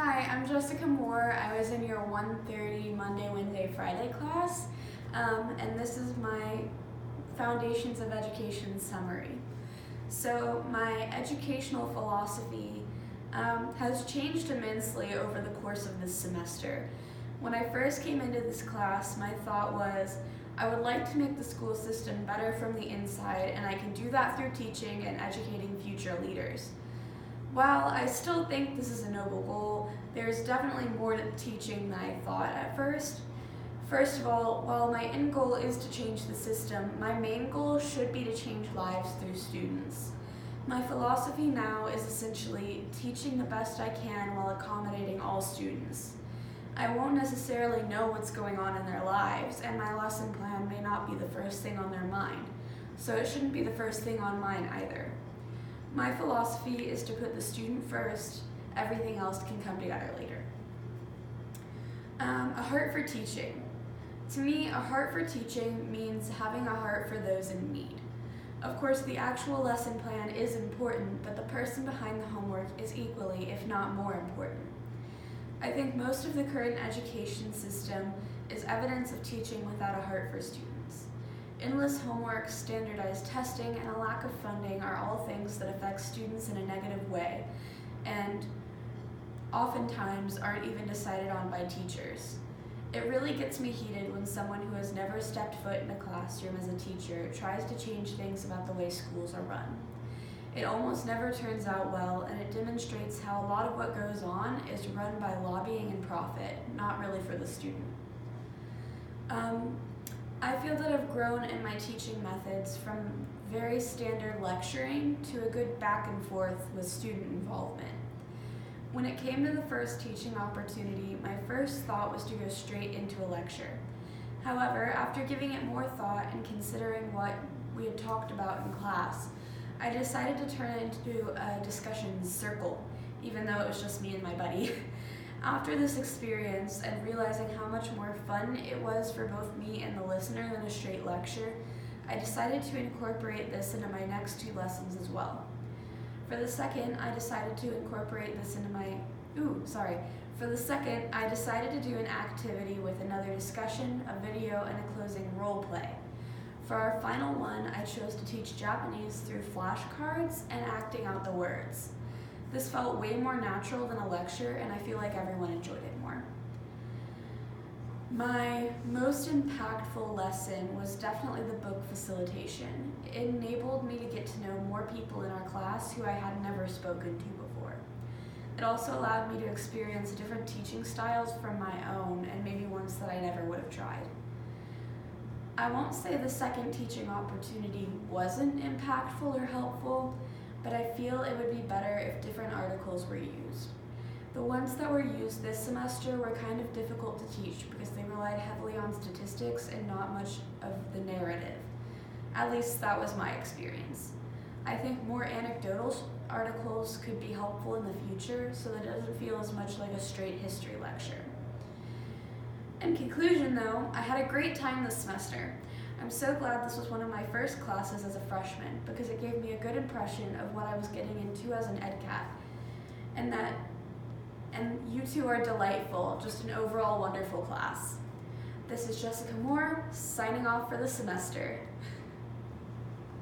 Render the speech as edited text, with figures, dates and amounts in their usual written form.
Hi, I'm Jessica Moore. I was in your 1:30 Monday, Wednesday, Friday class, and this is my Foundations of Education summary. So my educational philosophy has changed immensely over the course of this semester. When I first came into this class, my thought was, I would like to make the school system better from the inside, and I can do that through teaching and educating future leaders. While I still think this is a noble goal, there's definitely more to teaching than I thought at first. First of all, while my end goal is to change the system, my main goal should be to change lives through students. My philosophy now is essentially teaching the best I can while accommodating all students. I won't necessarily know what's going on in their lives, and my lesson plan may not be the first thing on their mind, so it shouldn't be the first thing on mine either. My philosophy is to put the student first, everything else can come together later. A heart for teaching. To me, a heart for teaching means having a heart for those in need. Of course, the actual lesson plan is important, but the person behind the homework is equally, if not more important. I think most of the current education system is evidence of teaching without a heart for students. Endless homework, standardized testing, and a lack of funding are all things that affect students in a negative way, and oftentimes aren't even decided on by teachers. It really gets me heated when someone who has never stepped foot in a classroom as a teacher tries to change things about the way schools are run. It almost never turns out well, and it demonstrates how a lot of what goes on is run by lobbying and profit, not really for the student. I feel that I've grown in my teaching methods from very standard lecturing to a good back and forth with student involvement. When it came to the first teaching opportunity, my first thought was to go straight into a lecture. However, after giving it more thought and considering what we had talked about in class, I decided to turn it into a discussion circle, even though it was just me and my buddy. After this experience and realizing how much more fun it was for both me and the listener than a straight lecture, I decided to incorporate this into my next two lessons as well. For the second, I decided to do an activity with another discussion, a video, and a closing role play. For our final one, I chose to teach Japanese through flashcards and acting out the words. This felt way more natural than a lecture, and I feel like everyone enjoyed it more. My most impactful lesson was definitely the book facilitation. It enabled me to get to know more people in our class who I had never spoken to before. It also allowed me to experience different teaching styles from my own, and maybe ones that I never would have tried. I won't say the second teaching opportunity wasn't impactful or helpful, but I feel it would be better if different articles were used. The ones that were used this semester were kind of difficult to teach because they relied heavily on statistics and not much of the narrative. At least that was my experience. I think more anecdotal articles could be helpful in the future so that it doesn't feel as much like a straight history lecture. In conclusion though, I had a great time this semester. I'm so glad this was one of my first classes as a freshman because it gave me a good impression of what I was getting into as an EdCat. And you two are delightful, just an overall wonderful class. This is Jessica Moore, signing off for the semester.